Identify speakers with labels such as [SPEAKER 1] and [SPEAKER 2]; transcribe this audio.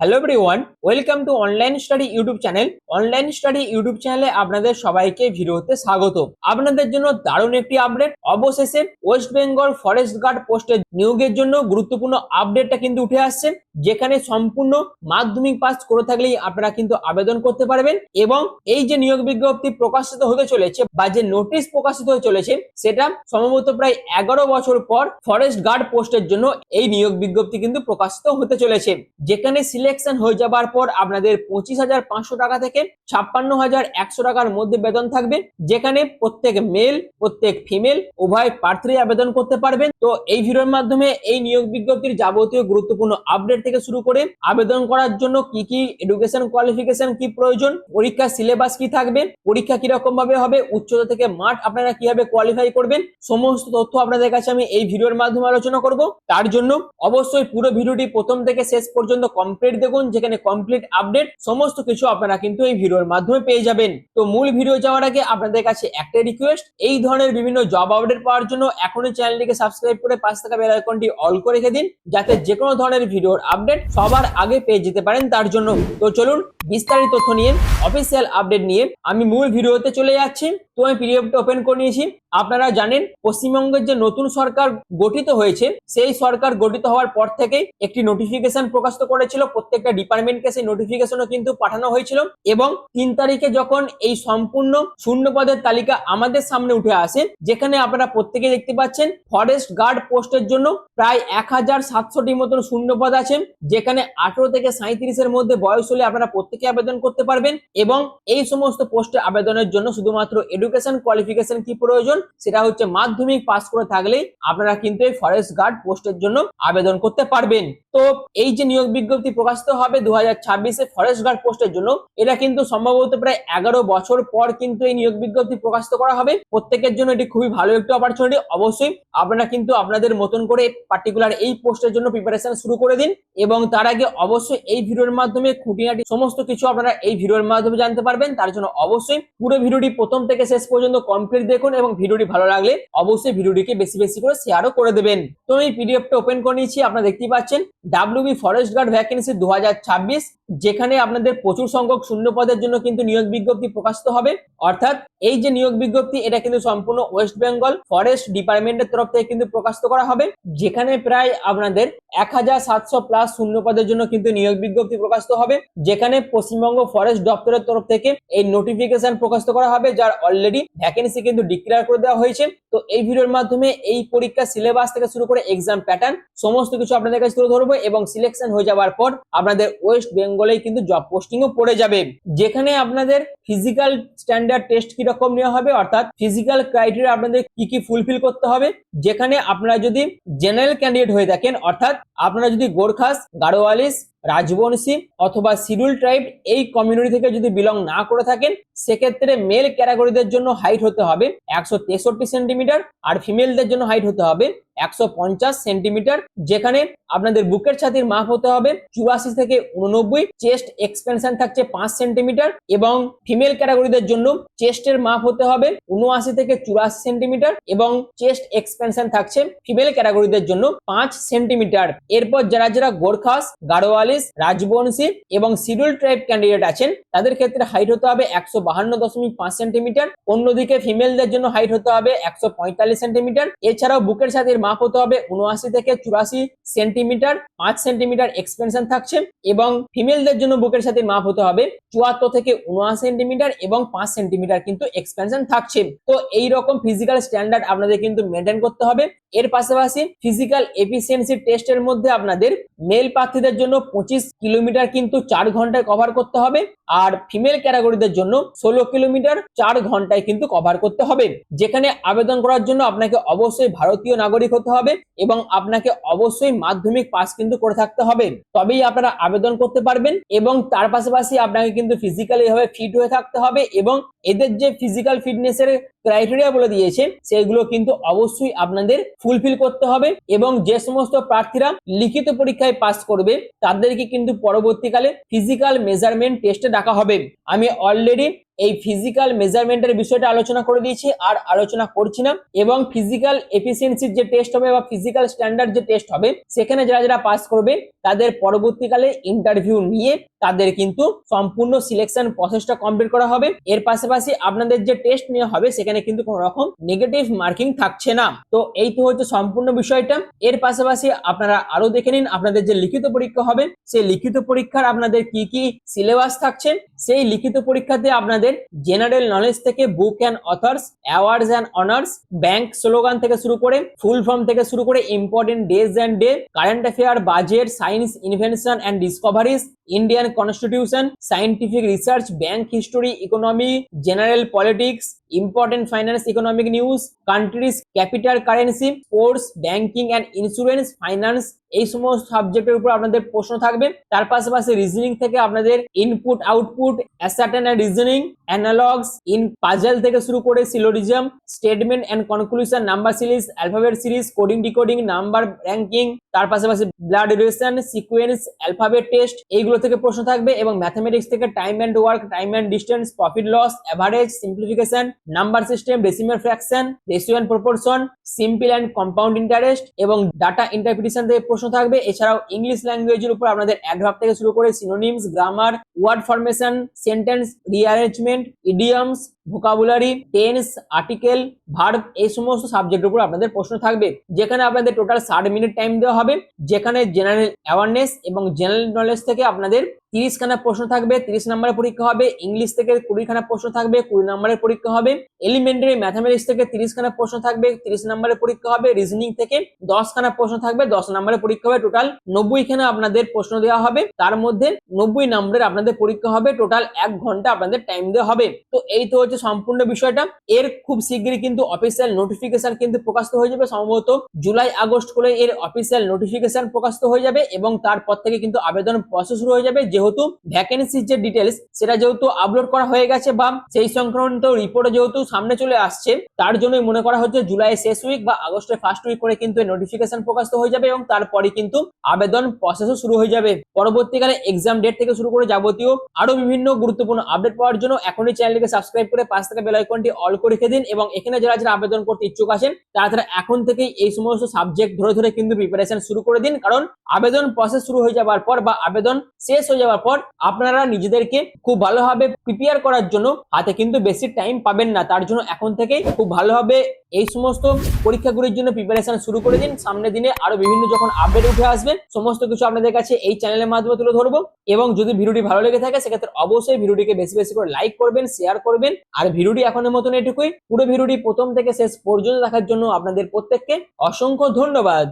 [SPEAKER 1] Hello everyone, welcome to online study YouTube channel. Online study YouTube চ্যানেলে আপনাদের সবাইকে ভিডিওতে স্বাগত। আপনাদের জন্য দারুণ একটি আপডেট। অবশেষে ওয়েস্ট বেঙ্গল ফরেস্ট গার্ড পোস্টে নিয়োগের জন্য গুরুত্বপূর্ণ আপডেটটা কিন্তু উঠে আসছে, যেখানে সম্পূর্ণ মাধ্যমিক পাস করে থাকলেই আপনারা কিন্তু আবেদন করতে পারবেন। এবং এই যে নিয়োগ বিজ্ঞপ্তি প্রকাশিত হতে চলেছে বা যে নোটিশ প্রকাশিত হতে চলেছে, সেটা সম্ভবত প্রায় 11 বছর পর ফরেস্ট গার্ড পোস্টের জন্য এই নিয়োগ বিজ্ঞপ্তি কিন্তু প্রকাশিত হতে চলেছে, যেখানে সিলেকশন হয়ে যাবার পর আপনাদের 25,500 টাকা থেকে 56,100 টাকার মধ্যে বেতন থাকবে, যেখানে প্রত্যেক মেল প্রত্যেক ফিমেল উভয় প্রার্থী আবেদন করতে পারবেন। তো এই ভিডিওর মাধ্যমে এই নিয়োগ বিজ্ঞপ্তির যাবতীয় গুরুত্বপূর্ণ আপডেট থেকে শুরু করে আবেদন করার জন্য কি কি এডুকেশন কোয়ালিফিকেশন কি প্রয়োজন, পরীক্ষার সিলেবাস কি থাকবে, পরীক্ষা কিরকম ভাবে হবে, উচ্চতা থেকে মাঠ আপনারা কিভাবে কোয়ালিফাই করবেন, সমস্ত তথ্য আপনাদের কাছে আমি এই ভিডিওর মাধ্যমে আলোচনা করব। তার জন্য অবশ্যই পুরো ভিডিওটি প্রথম থেকে শেষ পর্যন্ত কমপ্লিট দেখুন, যেখানে কমপ্লিট আপডেট সমস্ত কিছু আপনারা কিন্তু এই ভিডিওর মাধ্যমে পেয়ে যাবেন। তো মূল ভিডিও যাওয়ার আগে আপনাদের কাছে একটাই রিকোয়েস্ট, এই ধরনের বিভিন্ন জব আপডেট পাওয়ার জন্য এখনই চ্যানেলটিকে সাবস্ক্রাইব করে পাশে থাকা বেল আইকনটি অল করে রেখে দিন, যাতে যে কোনো ধরনের ভিডিওর আপডেট সবার আগে পেয়ে যেতে পারেন তার জন্য। তো চলুন বিস্তারিত তথ্য নিয়ে অফিসিয়াল আপডেট নিয়ে আমি মূল ভিডিওতে চলে যাচ্ছি। তো আমি পিডিএফটা ওপেন করে নিয়েছি। আপনারা জানেন পশ্চিমবঙ্গের যে নতুন সরকার গঠিত হয়েছে, সেই সরকার গঠিত হওয়ার পর থেকে একটি নোটিফিকেশন প্রকাশিত করেছিল, প্রত্যেকটা ডিপার্টমেন্টকে সেই নোটিফিকেশনও কিন্তু পাঠানো হয়েছিল। এবং 3 তারিখে যখন এই সম্পূর্ণ শূন্য পদের তালিকা আমাদের সামনে উঠে আসে, যেখানে আপনারা প্রত্যেকে দেখতে পাচ্ছেন ফরেস্ট গার্ড পোস্টের জন্য প্রায় 1700টি মতন শূন্য পদ আছে, যেখানে 18 থেকে 37-এর মধ্যে বয়স হলে আপনারা প্রত্যেকে আবেদন করতে পারবেন। এবং এই সমস্ত পোস্টে আবেদনের জন্য শুধুমাত্র এডুকেশন কোয়ালিফিকেশন কি প্রয়োজন, সেটা হচ্ছে মাধ্যমিক পাস করে থাকলেই আপনারা কিন্তু এই ফরেস্ট গার্ড পোস্টের জন্য আবেদন করতে পারবেন। তো এই যে নিয়োগ বিজ্ঞপ্তি প্রকাশিত হবে 2026-এ ফরেস্ট গার্ড পোস্টের জন্য, এটা কিন্তু সম্ভবত প্রায় 11 বছর পর কিন্তু এই নিয়োগ বিজ্ঞপ্তি প্রকাশিত করা হবে। প্রত্যেকের জন্য এটি খুবই ভালো একটি অপরচুনিটি। অবশ্যই আপনারা কিন্তু আপনাদের মতন করে পার্টিকুলার এই পোস্টের জন্য প্রিপারেশন শুরু করে দিন। এবং তার আগে অবশ্যই এই ভিডিওর মাধ্যমে খুঁটিনাটি সমস্ত কিছু আপনারা এই ভিডিওর মাধ্যমে জানতে পারবেন। তার জন্য অবশ্যই পুরো ভিডিওটি প্রথম থেকে শেষ পর্যন্ত কমপ্লিট দেখুন, এবং ভিডিওটি ভালো লাগলে অবশ্যই ভিডিওটিকে বেশি বেশি করে শেয়ারও করে দেবেন। তো আমি পিডিএফটা ওপেন করে নিয়েছি। আপনারা দেখতেই পাচ্ছেন ডাব্লিউবি ফরেস্ট গার্ড ভ্যাকেন্সি 2026, যেখানে আপনাদের প্রচুর সংখ্যক শূন্য পদের জন্য কিন্তু নিয়োগ বিজ্ঞপ্তি প্রকাশিত হবে। অর্থাৎ এই যে নিয়োগ বিজ্ঞপ্তি, এটা কিন্তু সম্পূর্ণ ওয়েস্ট বেঙ্গল ফরেস্ট ডিপার্টমেন্টের তরফ থেকে কিন্তু প্রকাশিত করা হবে, যেখানে প্রায় আপনাদের 1700 প্লাস শূন্য পদের জন্য কিন্তু নিয়োগ বিজ্ঞপ্তি প্রকাশিত হবে, যেখানে পশ্চিমবঙ্গ ফরেস্ট দপ্তরের তরফ থেকে এই নোটিফিকেশন প্রকাশিত করা হবে, যার অলরেডি ভ্যাকেন্সি কিন্তু ডিক্লেয়ার করে দেওয়া হয়েছে। তো এই ভিডিওর মাধ্যমে এই পরীক্ষা সিলেবাস থেকে শুরু করে এক্সাম প্যাটার্ন সমস্ত কিছু আপনাদের কাছে তুলে ধরবো, এবং সিলেকশন হয়ে যাওয়ার পর আপনাদের ওয়েস্ট বেঙ্গলেই কিন্তু জব পোস্টিংও পড়ে যাবে, যেখানে আপনাদের ফিজিক্যাল স্ট্যান্ডার্ড টেস্ট কিরকম নেওয়া হবে, অর্থাৎ ফিজিক্যাল ক্রাইটেরিয়া আপনাদের কি কি ফুলফিল করতে হবে। যেখানে আপনারা যদি জেনারেল ক্যান্ডিডেট হয়ে থাকেন, অর্থাৎ আপনারা যদি গোর্খাস, গাড়োয়ালিস, রাজবংশী অথবা শিডিউল ট্রাইব এই কমিউনিটি থেকে যদি বিলং না করে থাকেন, সেক্ষেত্রে মেল ক্যাটাগরিদের জন্য হাইট হতে হবে 163 সেন্টিমিটার, আর ফিমেলদের জন্য হাইট হতে হবে 150 সেন্টিমিটার। যেখানে আপনাদের বুকের ছাতির মাপ হতে হবে 84 থেকে 89, চেস্ট এক্সপেনশন থাকছে 5 সেন্টিমিটার, এবং ফিমেল ক্যাটাগরিদের জন্য চেস্টের মাপ হতে হবে 79 থেকে 84 সেন্টিমিটার, এবং চেস্ট এক্সপেনশন থাকছে ফিমেল ক্যাটাগরিদের জন্য 5 সেন্টিমিটার। এরপর যারা যারা গোর্খাস, গাড়োয়ালিস, রাজবংশী এবং শিডিউল ট্রাইব ক্যান্ডিডেট আছেন, তাদের ক্ষেত্রে হাইট হতে হবে 152.5 সেন্টিমিটার। অন্যদিকে ফিমেলদের জন্য হাইট হতে হবে 145 সেন্টিমিটার। এছাড়াও বুকের ছাতির মাপ হতে হবে 79 থেকে 84 সেন্টিমিটার, 5 সেন্টিমিটার এক্সপেনশন থাকছে, এবং ফিমেলদের জন্য বুকের ছাতির মাপ হতে হবে 74 থেকে 79 সেন্টিমিটার এবং 5 সেন্টিমিটার কিন্তু এক্সপেনশন থাকছে। তো এই রকম ফিজিক্যাল স্ট্যান্ডার্ড আপনাদের কিন্তু মেনটেন করতে হবে। এর পাশাপাশি ফিজিক্যাল এফিসিয়েন্সি টেস্টের মধ্যে আপনাদের মেল প্রার্থীদের জন্য 25 কিলোমিটার কিন্তু 4 ঘন্টায় কভার করতে হবে, আর ফিমেল ক্যাটাগরিদের জন্য 16 কিলোমিটার 4 ঘন্টায় কিন্তু কভার করতে হবে। যেখানে আবেদন করার জন্য আপনাকে অবশ্যই ভারতীয় নাগরিক হতে হবে, এবং আপনাকে অবশ্যই মাধ্যমিক পাস কিন্তু করে থাকতে হবে, তবেই আপনারা আবেদন করতে পারবেন। এবং তার পাশাপাশি আপনাকে কিন্তু ফিজিক্যালি ভাবে ফিট হয়ে থাকতে হবে, এবং এদের যে ফিজিক্যাল ফিটনেসের ক্রাইটেরিয়া বলে দিয়েছে, সেগুলো কিন্তু অবশ্যই আপনাদের ফুলফিল করতে হবে। এবং যে সমস্ত প্রার্থীরা লিখিত পরীক্ষায় পাস করবে, তাদেরকে কিন্তু পরবর্তীকালে ফিজিক্যাল মেজারমেন্ট টেস্টে ডাকা হবে। আমি অলরেডি এই ফিজিক্যাল মেজারমেন্টের বিষয়টা আলোচনা করে দিয়েছি, আর আলোচনা করছি না। এবং ফিজিক্যাল এফিসিয়েন্সির যে টেস্ট হবে বা ফিজিক্যাল স্ট্যান্ডার্ড যে টেস্ট হবে, সেখানে যারা যারা পাস করবে তাদের পরবর্তীকালে ইন্টারভিউ নিয়ে তাদের কিন্তু সম্পূর্ণ সিলেকশন প্রসেসটা কমপ্লিট করা হবে। এর পাশাপাশি আপনাদের যে টেস্ট নেওয়া হবে সেখানে কিন্তু কোনো রকম নেগেটিভ মার্কিং থাকছে না। তো এই তো হচ্ছে সম্পূর্ণ বিষয়টা। এর পাশাপাশি আপনারা আরো দেখে নিন আপনাদের যে লিখিত পরীক্ষা হবে, সেই লিখিত পরীক্ষার আপনাদের কি কি সিলেবাস থাকছে। সেই লিখিত পরীক্ষাতে আপনাদের জেনারেল নলেজ থেকে book and authors, awards and honours, bank slogan থেকে শুরু করে ফুল ফর্ম থেকে শুরু করে important days and day, current affair, budget, science, invention and discoveries, Indian constitution, scientific research, bank history, economy, general politics, important finance economic news, countries capital currency, sports, banking and insurance, finance, এই সমস্ত সাবজেক্টের উপর আপনাদের প্রশ্ন থাকবে। তার পাশাপাশি reasoning থেকে আপনাদের input output, assertion and reasoning, analogs, in puzzle থেকে শুরু করে syllogism, statement and conclusion, number series, alphabet series, coding decoding, number ranking, তার পাশাপাশি blood relation, sequence, alphabet test, এইগুলো থেকে প্রশ্ন থাকবে। এবং ম্যাথমেটিক্স থেকে time and work, time and distance, profit loss, average, simplification, number system, decimal fraction, ratio and proportion, simple and compound interest এবং data interpretation থেকে প্রশ্ন থাকবে। এছাড়াও ইংলিশ ল্যাঙ্গুয়েজের উপর আপনাদের অ্যাডভার্ব থেকে শুরু করে synonyms, grammar, word formation, sentence rearrangement, idioms, vocabulary, tense, article, verb, এই সমস্ত সাবজেক্টের উপর আপনাদের প্রশ্ন থাকবে। যেখানে আপনাদের টোটাল 60 মিনিট টাইম দেওয়া হবে। যেখানে জেনারেল অ্যাওয়ারনেস এবং জেনারেল নলেজ থেকে আপনাদের 30 খানা প্রশ্ন থাকবে, 30 নম্বরের পরীক্ষা হবে। ইংলিশ থেকে 20 খানা প্রশ্ন থাকবে, 20 নম্বরের পরীক্ষা হবে। এলিমেন্টারি ম্যাথমেটিক্স থেকে 30 খানা প্রশ্ন থাকবে, 30 নম্বরের পরীক্ষা হবে। রিজনিং থেকে 10 খানা প্রশ্ন থাকবে, 10 নম্বরের পরীক্ষা হবে। টোটাল 90 খানা আপনাদের প্রশ্ন দেওয়া হবে। তার মধ্যে 90 নম্বরের আপনাদের পরীক্ষা হবে। টোটাল 1 ঘন্টা আপনাদের টাইম দেওয়া হবে। তো এই তো হচ্ছে সম্পূর্ণ বিষয়টা। এর খুব শীঘ্রই কিন্তু অফিসিয়াল নোটিফিকেশন কিন্তু প্রকাশিত হয়ে যাবে। সম্ভবত জুলাই আগস্ট করে এর অফিসিয়াল নোটিফিকেশন প্রকাশিত হয়ে যাবে এবং তারপর থেকে কিন্তু আবেদন প্রসেস শুরু হয়ে যাবে। যেহেতু ভ্যাকেন্সির যে ডিটেলস সেটা যেহেতু আপলোড করা হয়ে গেছে বা সেই সংক্রান্ত রিপোর্ট যেহেতু সামনে চলে আসছে, তার জন্যই মনে করা হচ্ছে জুলাই শেষ উইক বা আগস্টের ফার্স্ট উইক করে কিন্তু নোটিফিকেশন প্রকাশিত হয়ে যাবে এবং তারপরে কিন্তু আবেদন প্রসেসও শুরু হয়ে যাবে। পরবর্তীকালে এক্সাম ডেট থেকে শুরু করে যাবতীয় আরো বিভিন্ন গুরুত্বপূর্ণ আপডেট পাওয়ার জন্য এখনই চ্যানেলটিকে সাবস্ক্রাইব করে পাশ থেকে বেল আইকনটি অল করে রেখে দিন। এবং এখানে যারা যারা আবেদন করতে ইচ্ছুক আছেন তারা এখন থেকেই এই সমস্ত সাবজেক্ট ধরে ধরে কিন্তু প্রিপারেশন শুরু করে দিন। কারণ আবেদন প্রসেস শুরু হয়ে যাওয়ার পর বা আবেদন শেষ হয়ে যাওয়ার পর আপনারা নিজেদেরকে খুব ভালোভাবে প্রিপেয়ার করার জন্য হাতে কিন্তু বেশি টাইম পাবেন না। তার জন্য এখন থেকেই খুব ভালোভাবে এই সমস্ত পরীক্ষাগুলির জন্য প্রিপারেশন শুরু করে দিন। সামনের দিনে আরো বিভিন্ন যখন আপডেট উঠে আসবে সমস্ত কিছু আপনাদের কাছে এই চ্যানেলের মাধ্যমে তুলে ধরবো। এবং যদি ভিডিওটি ভালো লেগে থাকে সেক্ষেত্রে অবশ্যই ভিডিওটিকে বেশি বেশি করে লাইক করবেন, শেয়ার করবেন। আর ভিডিওটি এখনের মতন এটুকুই। পুরো ভিডিওটি প্রথম থেকে শেষ পর্যন্ত দেখার জন্য আপনাদের প্রত্যেককে অসংখ্য ধন্যবাদ।